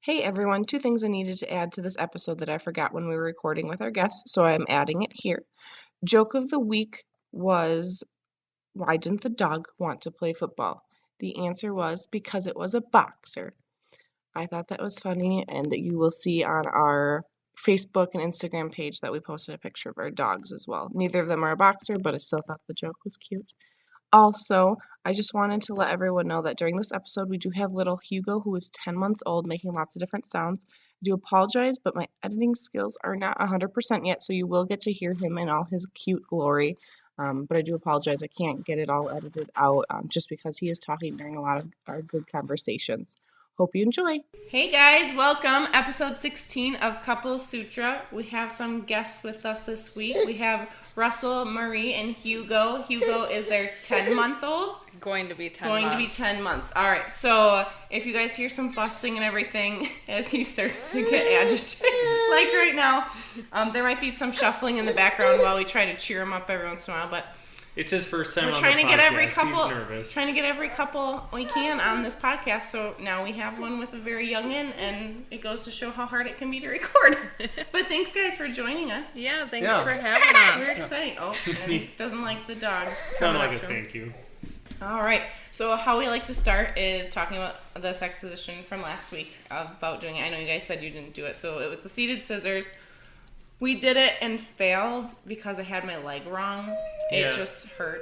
Hey everyone, two things I needed to add to this episode that I forgot when we were recording with our guests, so I'm adding it here. Joke of the week was, why didn't the dog want to play football? The answer was because it was a boxer. I thought that was funny, and you will see on our Facebook and Instagram page that we posted a picture of our dogs as well. Neither of them are a boxer, but I still thought the joke was cute. Also, I just wanted to let everyone know that during this episode, we do have little Hugo, who is 10 months old, making lots of different sounds. I do apologize, but my editing skills are not 100% yet, so you will get to hear him in all his cute glory. But I do apologize, I can't get it all edited out just because he is talking during a lot of our good conversations. Hope you enjoy. Hey guys, welcome. Episode 16 of Couples Sutra. We have some guests with us this week. We have Russell, Marie, and Hugo. Hugo is their 10-month-old. Going to be 10 months. Going to be 10 months. All right, so if you guys hear some fussing and everything as he starts to get agitated, like right now, there might be some shuffling in the background while we try to cheer him up every once in a while, but it's his first time on the podcast. We're trying to get every couple we can on this podcast, so now we have one with a very youngin', and it goes to show how hard it can be to record. But thanks, guys, for joining us. Yeah, thanks for having us. We're excited. Oh, and he doesn't like the dog. Sounded like a thank you. All right, so how we like to start is talking about this exposition from last week about doing it. I know you guys said you didn't do it, so it was the seated scissors. We did it and failed because I had my leg wrong. It just hurt.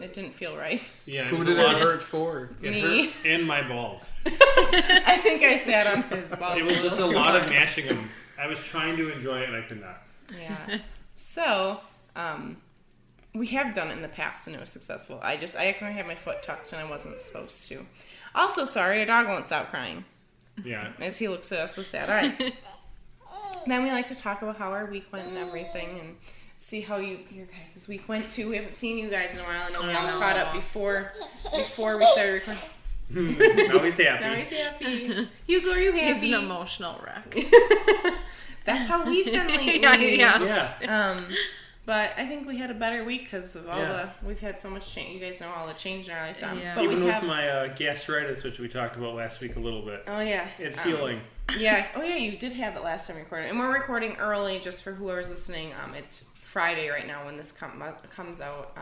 It didn't feel right. Yeah, who did it hurt for? Me. Hurt and my balls. I think I sat on his balls. It was just a lot of mashing them. I was trying to enjoy it and I could not. Yeah. So, we have done it in the past and it was successful. I accidentally had my foot tucked and I wasn't supposed to. Also, sorry, our dog won't stop crying. Yeah. As he looks at us with sad eyes. Then we like to talk about how our week went and everything and see how your guys' week went too. We haven't seen you guys in a while. I know we all caught up before we started recording. Now he's happy. Hugo, are you happy? He's an emotional wreck. That's how we've been lately. Yeah. But I think we had a better week because of all we've had so much change. You guys know all the change in our lives. Yeah. But even with my gastritis, which we talked about last week a little bit. Oh, yeah. It's healing. Yeah. Oh, yeah, you did have it last time we recorded. And we're recording early just for whoever's listening. It's Friday right now when this comes out.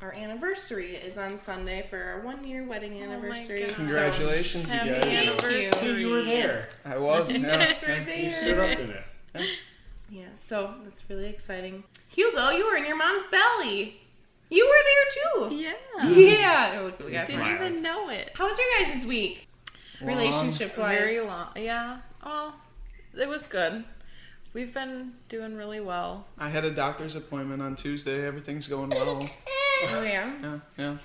Our anniversary is on Sunday for our 1-year wedding anniversary. Oh, congratulations, you guys. Happy anniversary. So you were there. I was, yeah. That's right there. You stood up in it. Yeah, so that's really exciting. Hugo, you were in your mom's belly. You were there too. Yeah. Yeah. Oh, we got Didn't even know it. How was your guys' week? Relationship-wise? Very long. Yeah. Oh, it was good. We've been doing really well. I had a doctor's appointment on Tuesday. Everything's going well. Oh, yeah? Yeah.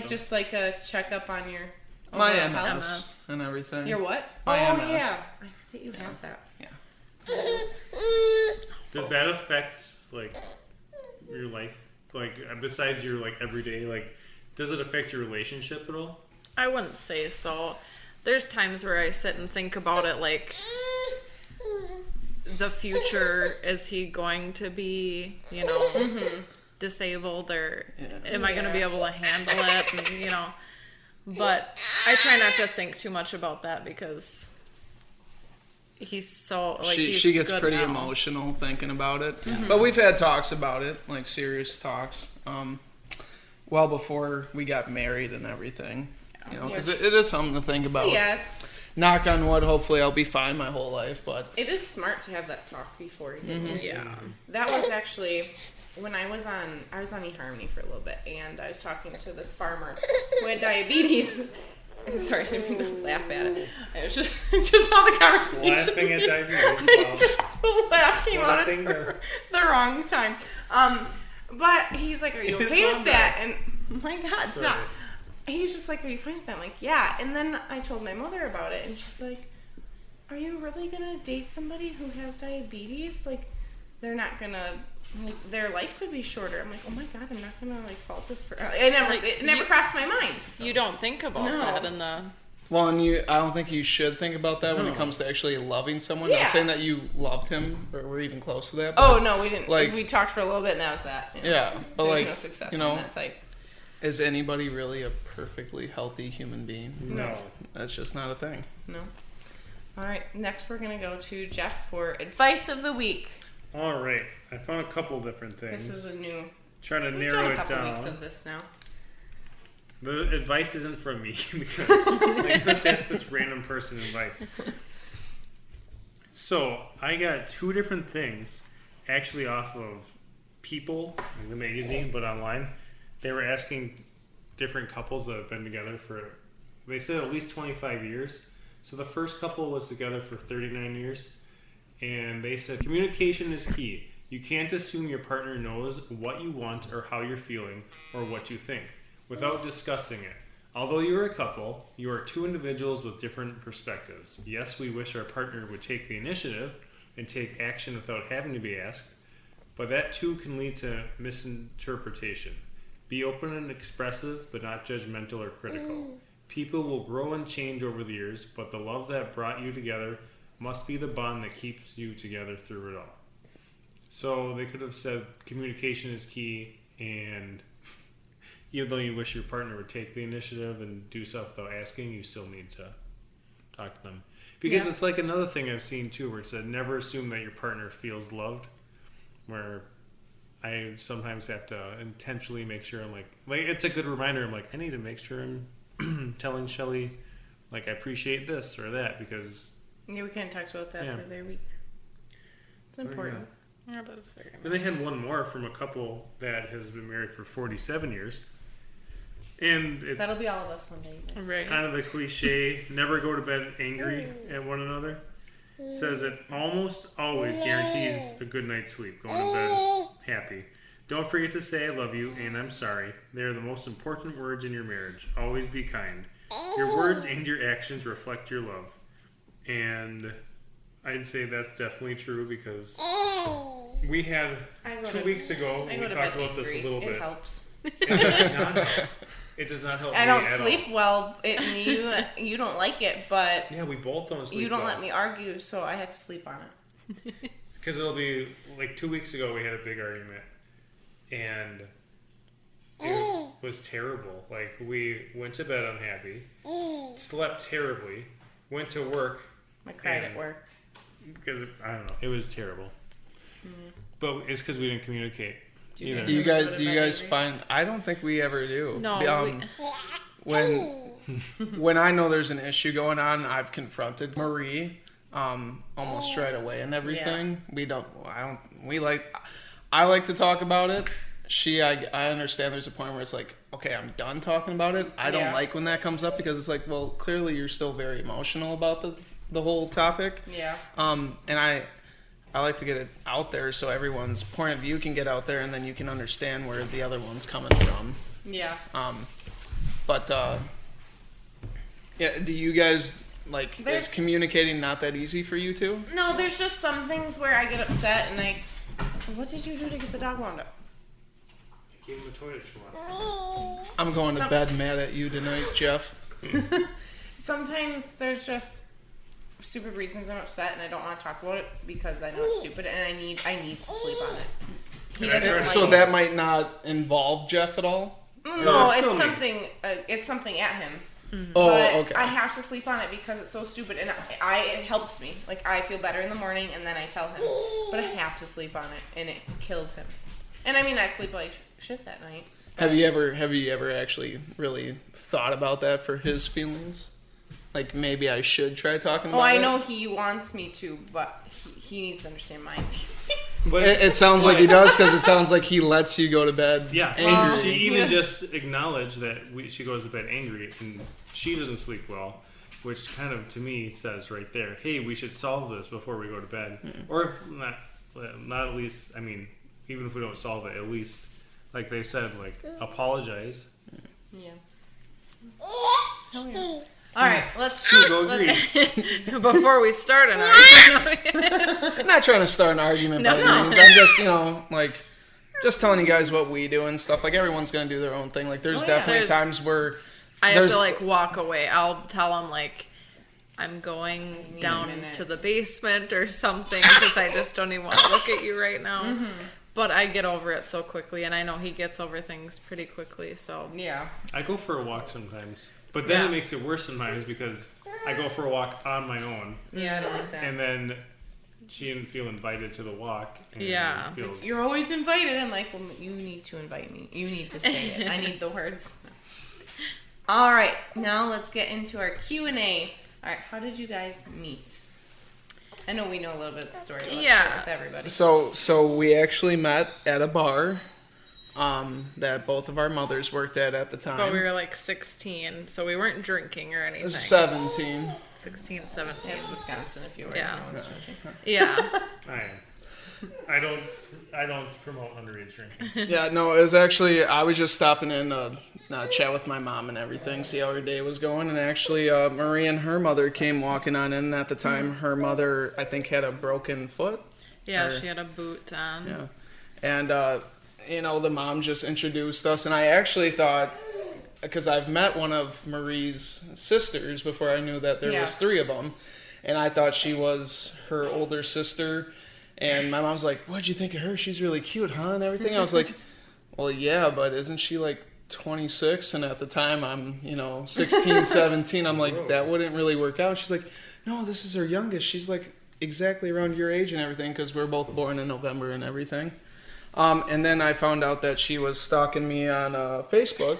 Just like a checkup on your My overall MS health? and everything. Your what? My MS. Yeah. I forget you have that. Yeah. Does that affect, like, your life? Like, besides your, like, everyday, like, does it affect your relationship at all? I wouldn't say so. There's times where I sit and think about it, like, the future, is he going to be, disabled, or am I going to be able to handle it, and, but I try not to think too much about that because he's so, like, she gets good pretty now. emotional thinking about it. Mm-hmm. But we've had talks about it, like serious talks, well before we got married and everything. Because it is something to think about. Yeah, it's... Knock on wood, hopefully I'll be fine my whole life, but... It is smart to have that talk before you get married. Yeah. That was actually... When I was on eHarmony for a little bit, and I was talking to this farmer who had diabetes. Sorry, I didn't mean to laugh at it. It was just how the conversation... Laughing at diabetes. Just the laugh came out at the wrong time. But he's like, are you okay with that? And, oh my God, stop. He's just like, are you fine with that? I'm like, yeah. And then I told my mother about it, and she's like, are you really going to date somebody who has diabetes? Like, they're not going to... Like, their life could be shorter. I'm like, oh my God, I'm not gonna fault this person. It never crossed my mind. You don't think about that in the... Well, and I don't think you should think about that when it comes to actually loving someone. Yeah. Not saying that you loved him or were even close to that. Oh no, we didn't. Like, we talked for a little bit, and that was that. Yeah, but there's like, no success in that. It's like, is anybody really a perfectly healthy human being? No. That's just not a thing. No. All right, next we're going to go to Jeff for advice of the week. All right. I found a couple different things. This is a new... Trying to We've narrow done a it couple down. weeks of this now. The advice isn't from me because I just asked this random person advice. So I got two different things actually off of People, like the magazine, but online. They were asking different couples that have been together for, they said at least 25 years. So the first couple was together for 39 years. And they said communication is key. You can't assume your partner knows what you want or how you're feeling or what you think without discussing it. Although you're a couple, you are two individuals with different perspectives. Yes, we wish our partner would take the initiative and take action without having to be asked, but that too can lead to misinterpretation. Be open and expressive, but not judgmental or critical. People will grow and change over the years, but the love that brought you together must be the bond that keeps you together through it all. So they could have said communication is key, and even though you wish your partner would take the initiative and do stuff without asking, you still need to talk to them. Because it's like another thing I've seen too, where it said never assume that your partner feels loved, where I sometimes have to intentionally make sure I'm like it's a good reminder. I'm like, I need to make sure I'm telling Shelly, like, I appreciate this or that, because... Yeah, we kind of talked about that the other week. It's important. Yeah, that's very nice. Then they had one more from a couple that has been married for 47 years. And it's That'll be all of us one day. right. Kind of the cliche, never go to bed angry at one another. Says it almost always guarantees a good night's sleep. Going to bed happy. Don't forget to say I love you and I'm sorry. They are the most important words in your marriage. Always be kind. Your words and your actions reflect your love. And I'd say that's definitely true, because we had 2 weeks ago, we talked about this a little bit. It helps. It does not help. It does not help me I don't at sleep all. well. You don't like it, but Yeah, we both don't sleep you don't well. let me argue, so I have to sleep on it. Because it'll be, like 2 weeks ago we had a big argument, and it was terrible. Like, we went to bed unhappy, slept terribly, went to work. I cried at work. Because, I don't know, it was terrible. But it's because we didn't communicate. Do you guys find? I don't think we ever do. No. When I know there's an issue going on, I've confronted Marie almost right away and everything. Yeah. I like to talk about it. I understand there's a point where it's like, okay, I'm done talking about it. I don't like when that comes up, because it's like, well, clearly you're still very emotional about the whole topic. Yeah. And I like to get it out there so everyone's point of view can get out there, and then you can understand where the other one's coming from. Yeah. Do you guys, like, is communicating not that easy for you two? No, there's just some things where I get upset and what did you do to get the dog wound up? I gave him a toilet shot. I'm going to bed mad at you tonight, Jeff. Sometimes there's just stupid reasons I'm upset, and I don't want to talk about it because I know it's stupid, and I need to sleep on it. He doesn't so that might not involve Jeff at all? No, it's something at him. Mm-hmm. Oh, but okay. I have to sleep on it because it's so stupid, and it helps me. Like, I feel better in the morning, and then I tell him, but I have to sleep on it, and it kills him. And I mean, I sleep like shit that night. Have you ever actually really thought about that for his feelings? Like, maybe I should try talking about it? Oh, I know he wants me to, but he needs to understand my feelings. But it sounds like he does, because it sounds like he lets you go to bed angry. She even just acknowledged that she goes to bed angry, and she doesn't sleep well, which kind of, to me, says right there, hey, we should solve this before we go to bed. Or if not at least, I mean, even if we don't solve it, at least, like they said, like, apologize. Yeah. All right, let's before we start an argument. I'm not trying to start an argument by any means. I'm just, just telling you guys what we do and stuff. Like, everyone's going to do their own thing. Like, there's definitely times where I have to, walk away. I'll tell them, I'm going down to the basement or something, because I just don't even want to look at you right now. Mm-hmm. But I get over it so quickly, and I know he gets over things pretty quickly, so. Yeah. I go for a walk sometimes. But then it makes it worse sometimes, because I go for a walk on my own, Yeah, I don't like that. and then she didn't feel invited to the walk. And Yeah. feels- You're always invited. I'm like, well, you need to invite me. You need to say it. I need the words. All right, now let's get into our Q&A. All right, how did you guys meet? I know we know a little bit of the story. Let's share it with everybody. So we actually met at a bar that both of our mothers worked at the time. But we were like 16, so we weren't drinking or anything. 17. 16, 17. It's Wisconsin, if you were. Yeah. No one's judging. Yeah. I don't promote underage drinking. Yeah, no, it was actually, I was just stopping in to chat with my mom and everything, see how her day was going. And actually, Marie and her mother came walking on in. At the time, her mother, I think, had a broken foot. Yeah, she had a boot on. Yeah. And, the mom just introduced us. And I actually thought, because I've met one of Marie's sisters before I knew that there was 3 of them. And I thought she was her older sister. And my mom's like, what'd you think of her? She's really cute, huh? And everything. I was like, well, yeah, but isn't she like 26? And at the time, I'm, 16, 17. I'm like, that wouldn't really work out. She's like, no, this is her youngest. She's like exactly around your age and everything, because we're both born in November and everything. And then I found out that she was stalking me on Facebook.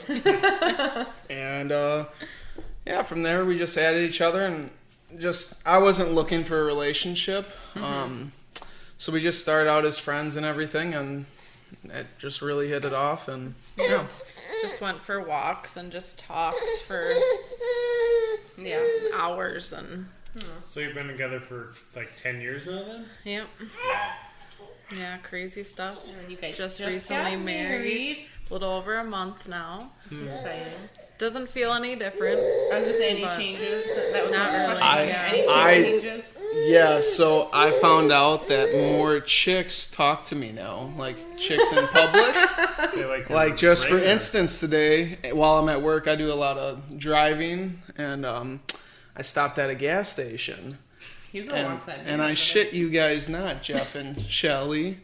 And from there, we just added each other. And I wasn't looking for a relationship. So we just started out as friends and everything, and it just really hit it off, and Just went for walks and just talked for hours and So you've been together for like 10 years now then? yep. Yeah, crazy stuff. And you guys Just just recently got married. A little over a month now. Exciting. Doesn't feel any different. I was just saying, any But changes? That was not my really. question. Yeah. Any changes? yeah, so I found out that more chicks talk to me now, like chicks in public. They Like, just for instance, today, while I'm at work, I do a lot of driving, and I stopped at a gas station. Hugo And, wants that. and I shit you guys not, Jeff and Shelly,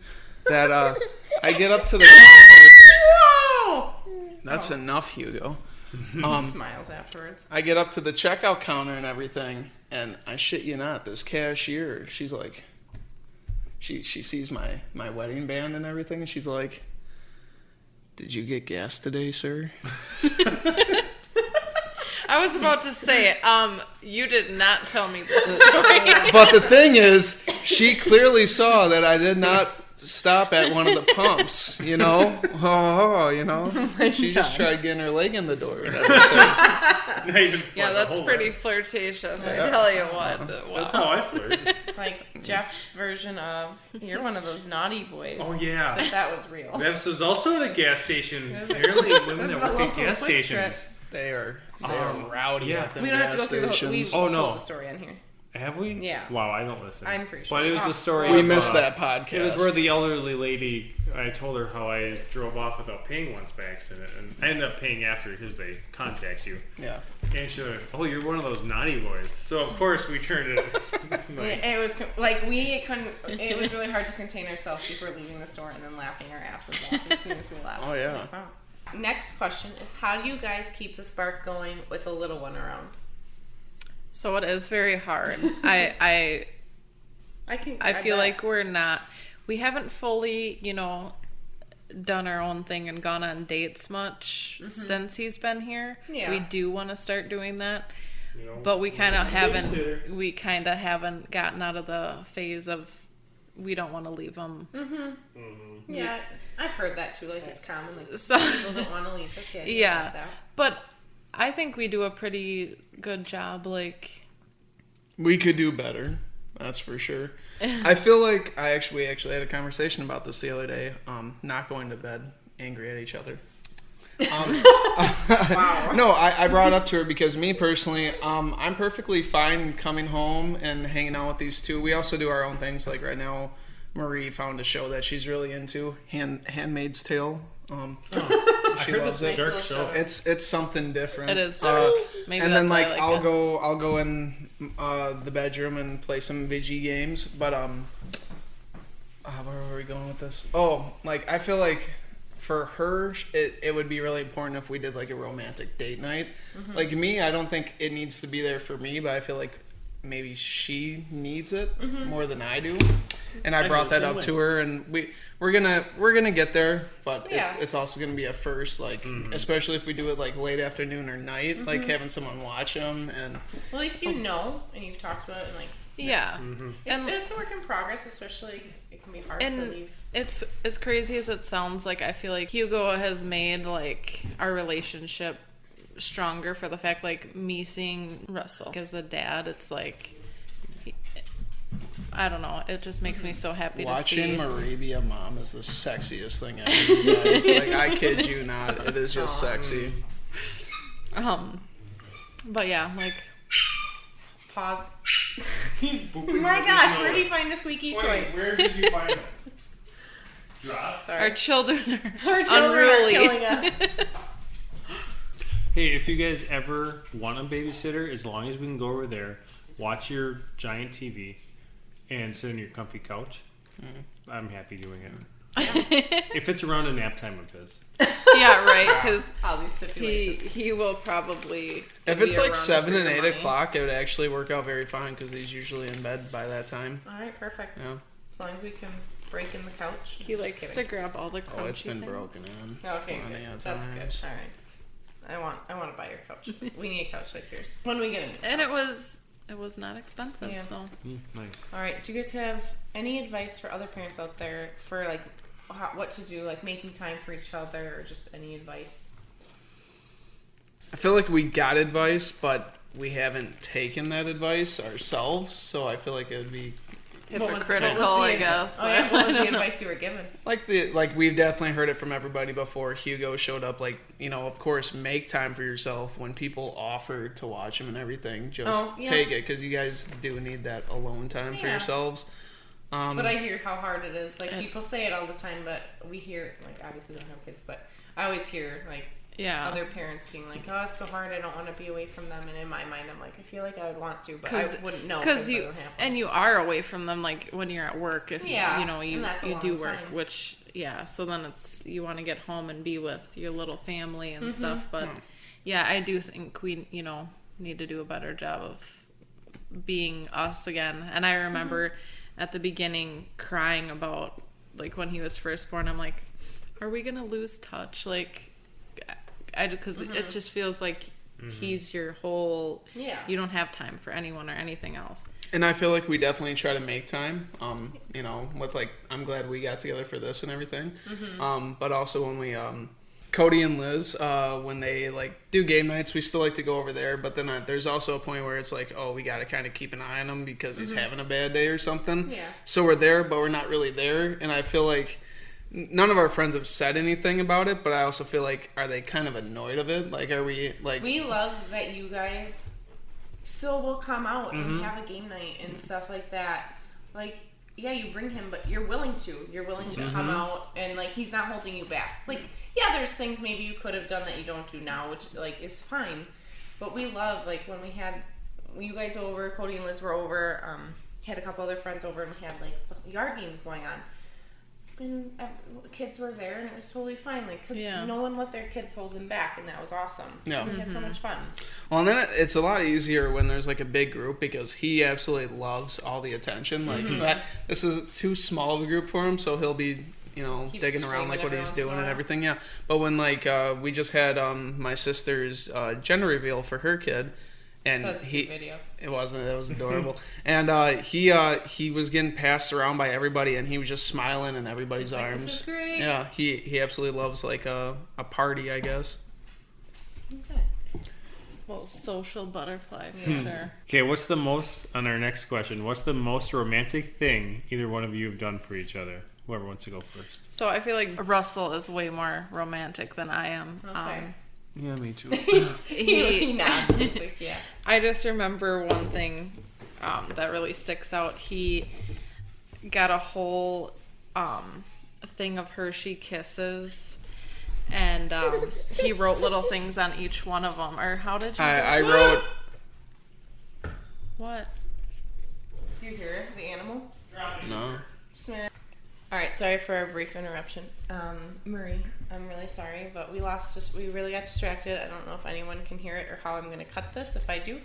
that I get up to the counter. Whoa! That's enough, Hugo. He smiles afterwards. I get up to the checkout counter and everything, and I shit you not, this cashier, she's like, she sees my wedding band and everything, and she's like, did you get gas today, sir? I was about to say, you did not tell me this story. But the thing is, she clearly saw that I did not stop at one of the pumps, She just tried getting her leg in the door. And everything. Yeah, that's pretty flirtatious, I tell you what. That's how I flirt. It's like Jeff's version of, you're one of those naughty boys. Oh, yeah. Except that was real. This was also at a gas station. Apparently, women This that is work the at local gas quick stations. trip. They are rowdy yeah. at them We don't have to go gas through the whole. We stations. told no. the story on here. Have we? Yeah. Wow, I don't listen. I'm pretty sure. But it was the story. We of, missed that podcast. It was where the elderly lady, I told her how I drove off without paying once by accident. And I ended up paying after because they contact you. Yeah. And she was, oh, you're one of those naughty boys. So, of course, we turned it. It was like we couldn't. It was really hard to contain ourselves before leaving the store and then laughing our asses off as soon as we left. Oh, yeah. Wow. Next question is, how do you guys keep the spark going with a little one around? So it is very hard. I feel like we haven't fully, done our own thing and gone on dates much since he's been here. Yeah. We do want to start doing that. But we kind of haven't gotten out of the phase of we don't want to leave him. Yeah, I've heard that too. Like, it's common. Like, So people don't want to leave their kid. yeah, Like that. but I think we do a pretty good job. Like, We could do better. That's for sure. I feel like we actually had a conversation about this the other day. Not going to bed angry at each other. Wow. No, I brought it up to her because me personally, I'm perfectly fine coming home and hanging out with these two. We also do our own things. Like right now, Marie found a show that she's really into, Handmaid's Tale. She loves it. Dark show. It's something different. it is dark. Maybe And that's then why I like like it. I'll go in the bedroom and play some VG games. But where were we going with this? Oh, like I feel like for her, it would be really important if we did like a romantic date night. Mm-hmm. Like me, I don't think it needs to be there for me, but I feel like maybe she needs it Mm-hmm. more than I do. And I I brought do the that same up way. to her, and we're gonna get there, but Yeah. it's also gonna be a first, like especially if we do it like late afternoon or night, Mm-hmm. like having someone watch them and. Well, at least you know, and you've talked about it, and like Yeah. it's, it's a work in progress. Especially, it can be hard to And leave. it's as crazy as it sounds. Like, I feel like Hugo has made like our relationship stronger for the fact, like, me seeing Russell as a dad. It's like, I don't know. It just makes me so happy Watching to see. Marie be a mom is the sexiest thing ever. You guys. Like, I kid you not, it is just sexy. But yeah, like, Pause. He's booping. Oh my with gosh, his where did he nose. find a squeaky toy? Wait, where did you find it? Drop. our Sorry. children are Our children unruly. are killing us. Hey, if you guys ever want a babysitter, as long as we can go over there, watch your giant TV, and sit on your comfy couch, I'm happy doing it. If it's around a nap time of his. Yeah, right. Because All these stipulations. he will probably. If be it's like around 7 for and the 8 money. o'clock, it would actually work out very fine because he's usually in bed by that time. All right, perfect. Yeah. As long as we can break in the couch. He Just likes to kidding. grab all the crunchy Oh, it's been things. broken in. Okay, plenty good. of That's good. times. All right. I want to buy your couch. We need a couch like yours when we get in. And it was not expensive, Yeah. so. Nice. All right. Do you guys have any advice for other parents out there for like what to do, like making time for each other, or just any advice? I feel like we got advice, but we haven't taken that advice ourselves, so I feel like it would be Hypocritical, I guess. Oh yeah, what was the I don't know. advice you were given? like we've definitely heard it from everybody before. Hugo showed up, like, you know, of course, make time for yourself when people offer to watch him and everything. Just Oh, yeah. take it, because you guys do need that alone time for Yeah. yourselves. But I hear how hard it is. Like people say it all the time, but we hear like obviously we don't have kids, but I always hear like Yeah. other parents being like, "Oh, it's so hard. I don't want to be away from them." And in my mind, I'm like, I feel like I would want to, but I wouldn't know Because it you doesn't happen. and you are away from them, like when you're at work. If Yeah, you know and you that's a you do long work, time. which so then it's you want to get home and be with your little family and stuff. But yeah, I do think we need to do a better job of being us again. And I remember at the beginning crying about like when he was first born. I'm like, are we gonna lose touch? Like, because it just feels like he's your whole. Yeah. You don't have time for anyone or anything else. And I feel like we definitely try to make time, with like, I'm glad we got together for this and everything. But also when we, Cody and Liz, when they like do game nights, we still like to go over there. But then there's also a point where it's like, oh, we got to kind of keep an eye on him because he's having a bad day or something. Yeah. So we're there, but we're not really there. And I feel like none of our friends have said anything about it, but I also feel like, are they kind of annoyed of it? Like, are we like... We love that you guys still will come out and have a game night and stuff like that. Like, yeah, you bring him, but you're willing to. You're willing to come out and, like, he's not holding you back. Like, yeah, there's things maybe you could have done that you don't do now, which, like, is fine. But we love, like, when we had you guys over, Cody and Liz were over, had a couple other friends over, and we had, like, yard games going on. And kids were there, and it was totally fine. Like, because no one let their kids hold them back, and that was awesome. Yeah. We had so much fun. Well, and then it's a lot easier when there's like a big group because he absolutely loves all the attention. Like, this is too small of a group for him, so he'll be, Keep digging around screaming like what every he's once in a doing and while. everything. Yeah. But when like we just had my sister's gender reveal for her kid, and That was a cute video. it was adorable, and he was getting passed around by everybody, and he was just smiling in everybody's He's like, arms. "This is great." Yeah, he absolutely loves like a party, I guess. Okay. Well, social butterfly for sure. Okay, what's the most, on our next question, what's the most romantic thing either one of you have done for each other? Whoever wants to go first. So I feel like Russell is way more romantic than I am. Okay. Yeah, me too. He nods. He's like, yeah. I just remember one thing that really sticks out. He got a whole thing of Hershey Kisses, and he wrote little things on each one of them. Or how did you do I it? wrote. What? You hear the animal? No. All right, sorry for a brief interruption. Marie, I'm really sorry, but we really got distracted. I don't know if anyone can hear it or how I'm going to cut this if I do.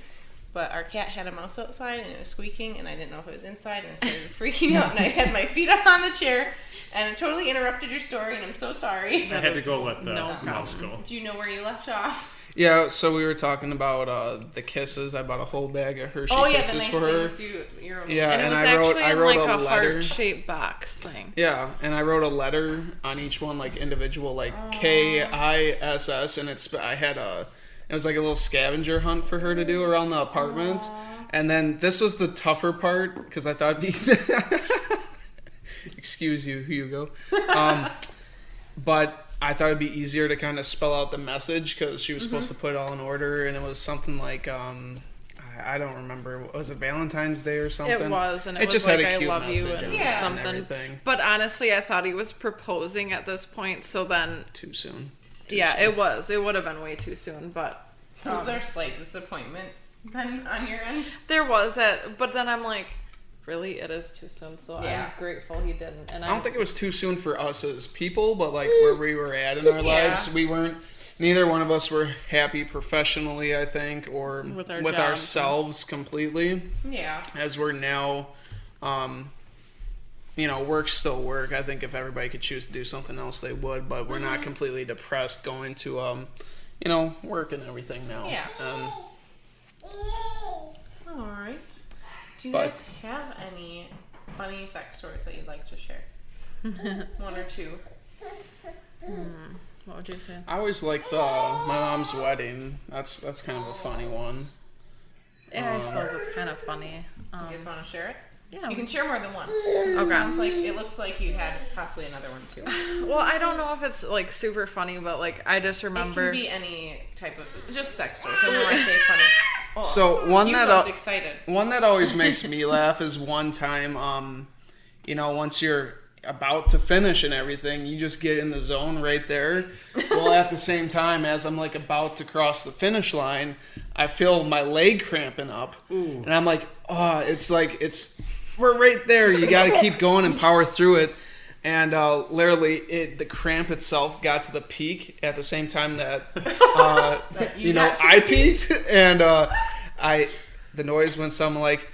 But our cat had a mouse outside and it was squeaking and I didn't know if it was inside and I started freaking out and I had my feet up on the chair and it totally interrupted your story and I'm so sorry. I had to go let the no mouse go. Do you know where you left off? Yeah, so we were talking about the kisses. I bought a whole bag of Hershey Oh yeah, the kisses nice for her. things you're Yeah, And it and was I wrote actually in a like a letter. heart-shaped box thing. Yeah, and I wrote a letter on each one, like individual, like KISS, and it was like a little scavenger hunt for her to do around the apartment. And then this was the tougher part because I thought it'd be excuse you, Hugo. But I thought it'd be easier to kind of spell out the message because she was supposed to put it all in order, and it was something like I don't remember. Was it Valentine's Day or something? It was, and it was just like, had a I cute love you message and in it something. everything. But honestly, I thought he was proposing at this point, so then... Too soon. It was. It would have been way too soon, but... Was there slight disappointment then on your end? There was but then I'm like, really? It is too soon, so Yeah. I'm grateful he didn't. And I don't think it was too soon for us as people, but like where we were at in our Yeah. lives, neither one of us were happy professionally, I think, or With our with jobs. ourselves completely. Yeah. As we're now, work's still work. I think if everybody could choose to do something else, they would, but we're not completely depressed going to, work and everything now. Yeah. All right. Do you But- guys have any funny sex stories that you'd like to share? One or two. What would you say? I always liked my mom's wedding. That's kind of a funny one. Yeah, I suppose it's kind of funny. You guys want to share it? Yeah. You can share more than one. It sounds like it looks like you had possibly another one too. Well, I don't know if it's like super funny, but like I just remember. It can be any type of just sex stories. I don't want to say funny. Oh, So one Hugo's excited. One that always makes me laugh is one time, once you're about to finish and everything, you just get in the zone right there. Well, at the same time, as I'm like about to cross the finish line, I feel my leg cramping up. Ooh. And I'm like, we're right there. You got to keep going and power through it. And literally, the cramp itself got to the peak at the same time that, I peaked. And the noise went something like,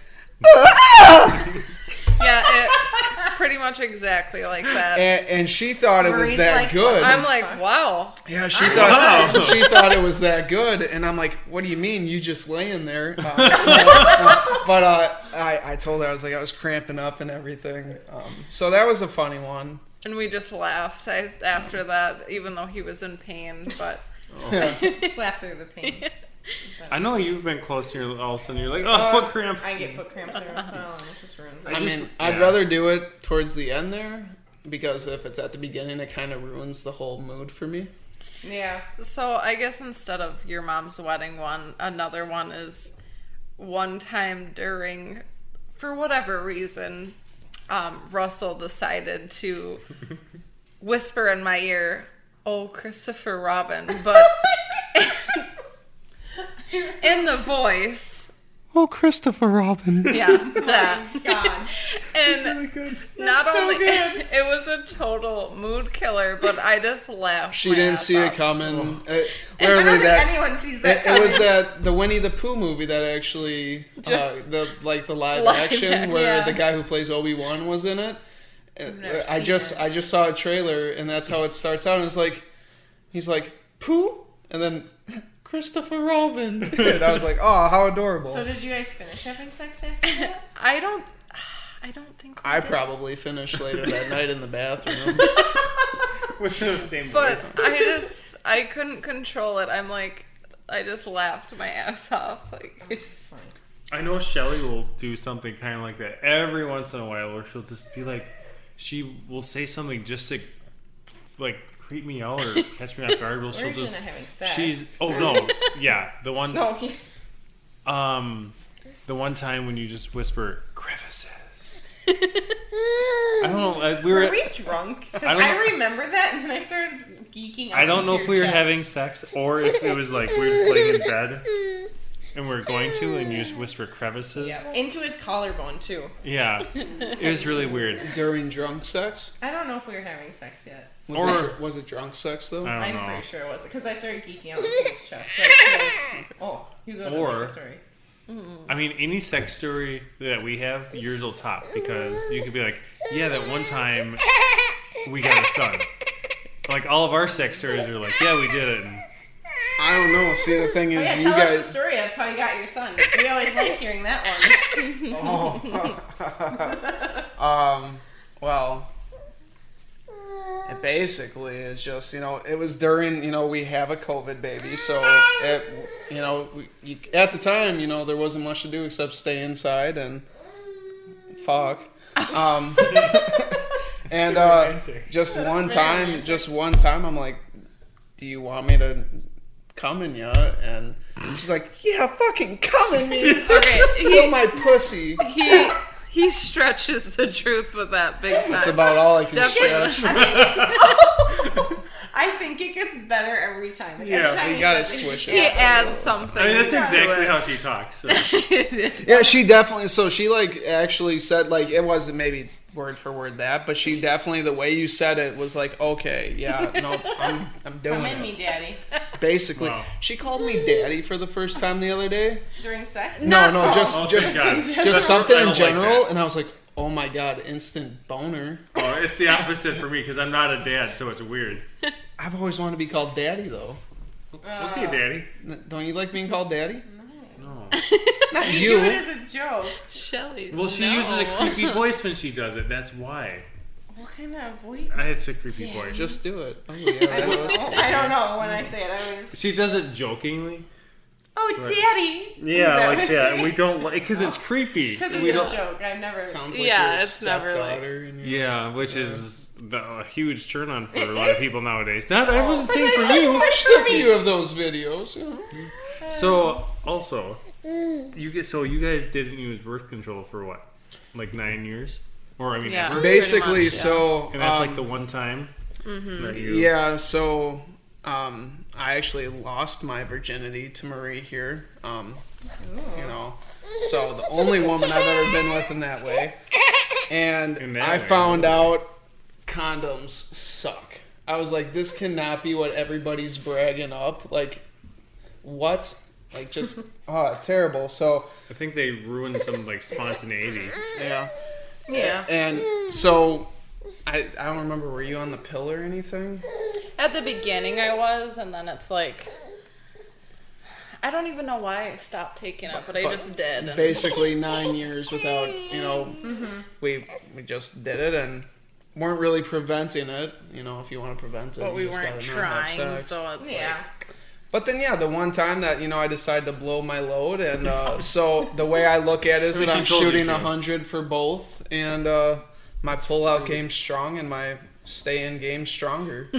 Yeah, it pretty much exactly like that. and she thought it was Marie's that like, good. I'm like, wow. Yeah, she thought it was that good, and I'm like, "What do you mean? You just laying there?" But I told her I was cramping up and everything. So that was a funny one. And we just laughed after that, even though he was in pain. But Just laugh through the pain. I know you've been close to your, all of a sudden you're like, foot cramp. I get foot cramps every once in a while, and it just ruins it. I mean, I'd yeah. rather do it towards the end there because if it's at the beginning, it kind of ruins the whole mood for me. Yeah. so I guess instead of your mom's wedding one, another one is one time during, for whatever reason, Russell decided to whisper in my ear, "Oh, Christopher Robin," but in the voice. Oh, Christopher Robin. Yeah, that. God. And not so only good. it was a total mood killer, but I just laughed. She my didn't ass see it off. coming. I Literally, don't think that anyone sees that it was coming. the Winnie the Pooh movie that actually the live Live action action, where yeah. the guy who plays Obi-Wan was in it. never I seen just it. I just saw a trailer and that's how it starts out and it's like he's like Pooh and then Christopher Robin and I was like, oh, how adorable. So did you guys finish having sex after that? I don't think. we I did. probably finished later that night in the bathroom. With the same But voice. I couldn't control it. I'm like, I just laughed my ass off. Like, I just. I know Shelly will do something kind of like that every once in a while where she'll just be like, she will say something just to like creep me out or catch me off guard. But she'll We're usually just, not having sex. the one, No, okay. the one time when you just whisper crevices. I don't know. Were we drunk? 'Cause I don't know. I remember that, and then I started geeking out. I don't know into if we were your chest. having sex or if it was like we were just laying in bed. and we're going to, and you just whisper crevices. Yeah. Into his collarbone too. Yeah, it was really weird. During drunk sex? I don't know if we were having sex yet. Was it drunk sex though? I I'm don't know. pretty sure it wasn't because I started geeking out into his chest. Like, oh, Hugo knows Or- the story. I mean, any sex story that we have, yours will top because you could be like, yeah, that one time we got a son. Like all of our sex stories are like, yeah, we did it. And I don't know. See, the thing is, Oh yeah, you tell us the guys. story of how you got your son. We always like hearing that one. Well, it basically is just, it was during, we have a COVID baby, so, at the time, there wasn't much to do except stay inside and fuck. And just one time, I'm like, do you want me to come in ya? And she's like, yeah, fucking come in me. Okay, Feel my pussy. he stretches the truth with that big time. That's about all I can Definitely. stretch. I think it gets better every time. Like, Yeah, every time we he gotta says it, switch He it. adds something. I mean, that's to exactly it. how she talks. So. Yeah, she definitely. So she actually said it wasn't maybe word for word that, but she definitely the way you said it was like, okay, yeah, no, I'm doing Come in it. me, daddy. Basically, Wow. she called me daddy for the first time the other day. During sex? No, Oh, just thank God. just something I in don't like general, that. and I was like, oh my god, instant boner. Oh, it's the opposite for me because I'm not a dad, so it's weird. I've always wanted to be called daddy though. Okay, Daddy. Don't you like being called daddy? No. Not You you. do it as a joke. Shelly. Well, she uses a creepy voice when she does it. That's why. What kind of voice? It's a creepy voice. Just do it. Oh, yeah, that was- I don't know when I say it. I always, She does it jokingly. oh, daddy. Yeah, like that. We don't like because it's creepy. Because We it's don't. a joke. I've never. Sounds like Yeah, your it's never like- stepdaughter and your- Yeah, which is a huge turn on for a lot of people nowadays. Not I wasn't saying for you. Watched a few of those videos. So also, you guys didn't use birth control for what, like 9 years, or I mean, Yeah. ever? Basically, Pretty much, yeah. so And that's like the one time. That you, yeah. So I actually lost my virginity to Marie here. So the only woman I've ever been with in that way, and In that I way. found out condoms suck. I was like, this cannot be what everybody's bragging up. Like, what? Like, just terrible. So I think they ruined some like spontaneity. yeah. Yeah. And so, I don't remember, were you on the pill or anything? At the beginning I was, and then it's like, I don't even know why I stopped taking it, but I just did. Basically 9 years without, we just did it and weren't really preventing it, if you want to prevent it. But you we just weren't gotta not have trying, sex. so it's Yeah. But then, the one time that, I decided to blow my load, and so the way I look at it is I mean, that she I'm told you shooting to. 100 for both, and my pull-out game's strong, and my stay-in game's stronger.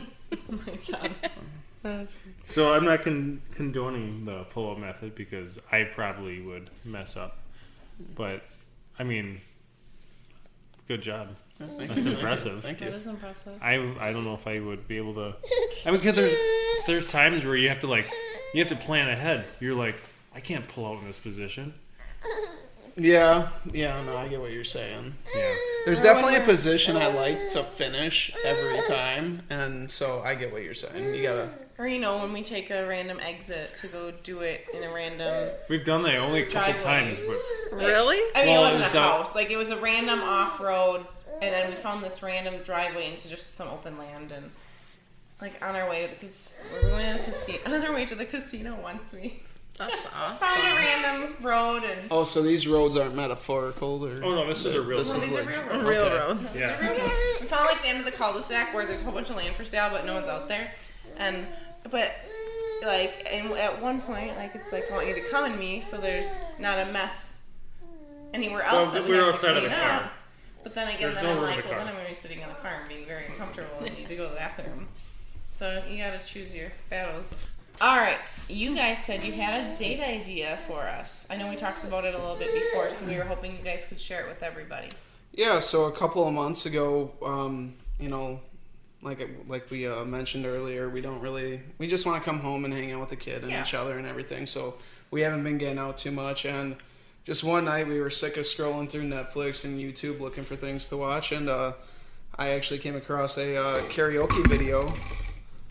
So I'm not condoning the pull-up method because I probably would mess up. But I mean, good job. That's impressive. Thank That you. is impressive. I don't know if I would be able to. I mean, because there's times where you have to plan ahead. You're like, I can't pull out in this position. Yeah, no, I get what you're saying. Yeah. There's definitely a position I like to finish every time, and so I get what you're saying. You gotta... Or when we take a random exit to go do it in a random. We've done that only a couple Driveway. times, but Really? I mean, Well, it wasn't it's a not- house. Like, it was a random off-road, and then we found this random driveway into just some open land, and like on our way to the casino. On our way to the casino once, we That's just awesome. found a random road, and Oh, so these roads aren't metaphorical, or... oh no, this is a real. This one. is these are like... real roads. Real Okay. road. Yeah. We found like the end of the cul-de-sac where there's a whole bunch of land for sale, but no one's out there. But at one point, like, it's like, I want you to come in me, so there's not a mess anywhere else Well, that we we were have to outside of clean the car. up. But then again, There's then no I'm room in like, the well, car. then I'm going to be sitting in the car and being very uncomfortable and need to go to the bathroom. So you got to choose your battles. All right, you guys said you had a date idea for us. I know we talked about it a little bit before, so we were hoping you guys could share it with everybody. Yeah, so a couple of months ago, like we mentioned earlier, we just want to come home and hang out with the kid and Yeah. each other and everything. So we haven't been getting out too much. And just one night we were sick of scrolling through Netflix and YouTube looking for things to watch, and I actually came across a karaoke video.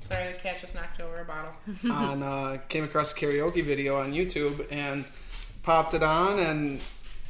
Sorry, the cat just knocked over a bottle. Came across a karaoke video on YouTube and popped it on, and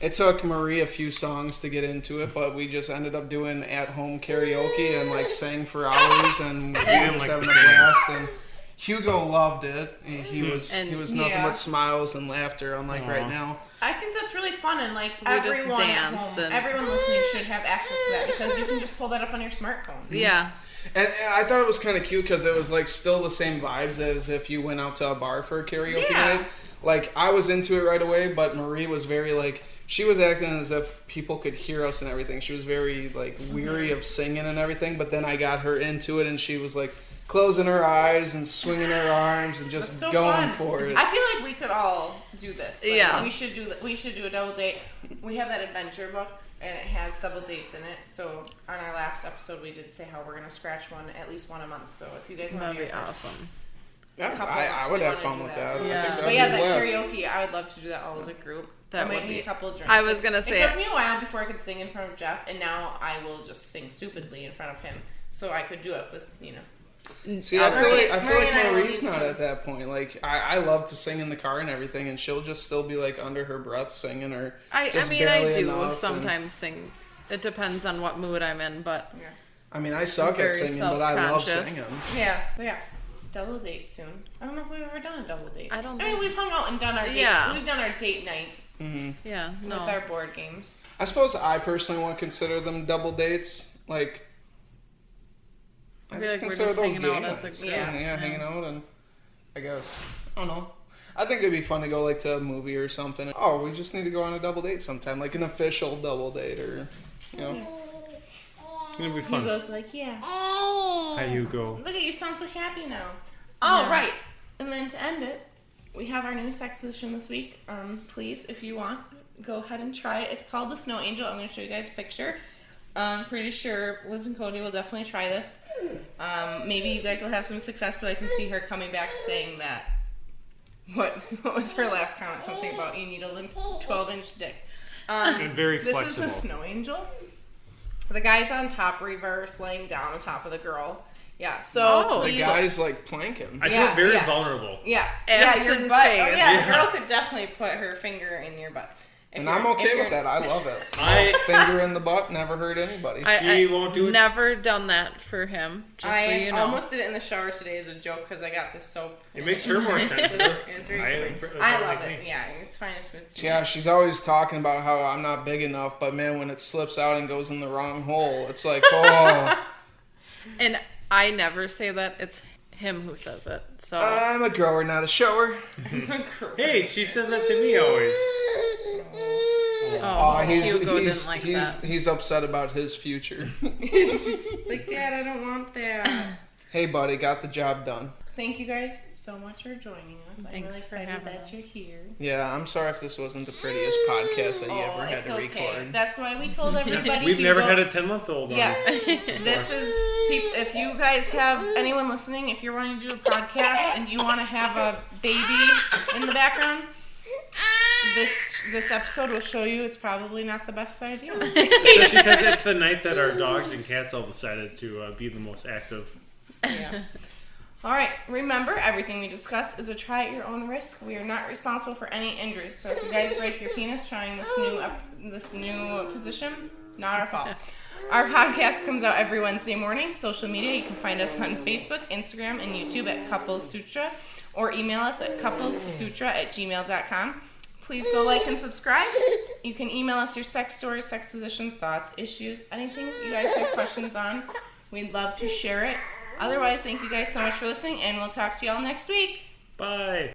it took Marie a few songs to get into it, but we just ended up doing at-home karaoke and like sang for hours, and we was having a blast. And Hugo loved it. He was nothing but smiles and laughter, unlike right now. I think that's really fun, and like We just everyone at danced home, and- everyone listening should have access to that because you can just pull that up on your smartphone. Yeah. And I thought it was kind of cute because it was like still the same vibes as if you went out to a bar for a karaoke night. Like, I was into it right away, but Marie was very like, she was acting as if people could hear us and everything. She was very like weary of singing and everything, but then I got her into it and she was like closing her eyes and swinging her arms and just So going fun. for it. I feel like we could all do this. Like, Yeah. we should do a double date. We have that adventure book, and it has double dates in it. So on our last episode, we did say how we're gonna scratch at least one a month. So if you guys want That'd to be be awesome. Yeah, couple I of would us, have we fun wanna with do that. that. I Yeah. think But that'd yeah, be that blast. karaoke, I would love to do that all as a group. That I might would need be- a couple of drinks. I was gonna say it took me a while before I could sing in front of Jeff, and now I will just sing stupidly in front of him, so I could do it with See, I feel Marie- like Marie and I will Marie's need not some- at that point. Like, I love to sing in the car and everything, and she'll just still be like under her breath singing, or I just mean, barely I do enough, and- sometimes sing. It depends on what mood I'm in, but I mean, I suck at very singing, but I love self-conscious. singing. yeah. Double date soon. I don't know if we've ever done a double date. I don't I mean, think- we've hung out and done our date. Yeah. We've done our date nights yeah, no. with our board games. I suppose I personally won't consider them double dates. Like, I feel just like we're consider just those hanging out game as a nights. group. Yeah, hanging out, and I guess I don't know. I think it'd be fun to go like to a movie or something. Oh, we just need to go on a double date sometime, like an official double date, or you know. It'll be fun. Hugo's like, yeah. Hi, Hugo. Look at you, sound so happy now. Oh, right. And then to end it, we have our new sex position this week. Please, if you want, go ahead and try it. It's called the Snow Angel. I'm going to show you guys a picture. I'm pretty sure Liz and Cody will definitely try this. Maybe you guys will have some success, but I can see her coming back saying that. What was her last comment? Something about you need a limp 12-inch dick. And very This flexible. is the Snow Angel. The guy's on top, reverse, laying down on top of the girl. Yeah, so Oh, The please- guy's like planking. I Yeah, feel very yeah. vulnerable. Yeah, Ass your and butt. face. Oh, yeah, the girl could definitely put her finger in your butt. If And you're- I'm if okay you're- with that. I love it. I- Finger in the butt never hurt anybody. She won't do it. Never done that for him. Just so you know. almost did it in the shower today as a joke because I got this soap. It makes her more sensitive. It was very I- sweet. that's I not love like it. me. Yeah, it's fine if it's. Yeah, she's always talking about how I'm not big enough, but man, when it slips out and goes in the wrong hole, it's like, oh, And I never say that. It's him who says it. So I'm a grower, not a shower. Hey, she says that to me always. Hugo didn't like that. He's upset about his future. It's like, Dad, I don't want that. Hey, buddy, got the job done. Thank you guys so much for joining us. I'm Thanks really for excited having that us. you're here. Yeah, I'm sorry if this wasn't the prettiest podcast that you ever had it's to okay. record. That's why we told everybody. We've never Hugo- had a 10-month-old on. Yeah, this is. If you guys have anyone listening, if you're wanting to do a podcast and you want to have a baby in the background, this episode will show you it's probably not the best idea. Especially because it's the night that our dogs and cats all decided to be the most active. Yeah. All right. Remember, everything we discuss is a try at your own risk. We are not responsible for any injuries. So if you guys break your penis trying this new position, not our fault. Our podcast comes out every Wednesday morning. Social media, you can find us on Facebook, Instagram, and YouTube at Couples Sutra, or email us at couplessutra@gmail.com. Please go like and subscribe. You can email us your sex stories, sex positions, thoughts, issues, anything you guys have questions on. We'd love to share it. Otherwise, thank you guys so much for listening, and we'll talk to y'all next week. Bye.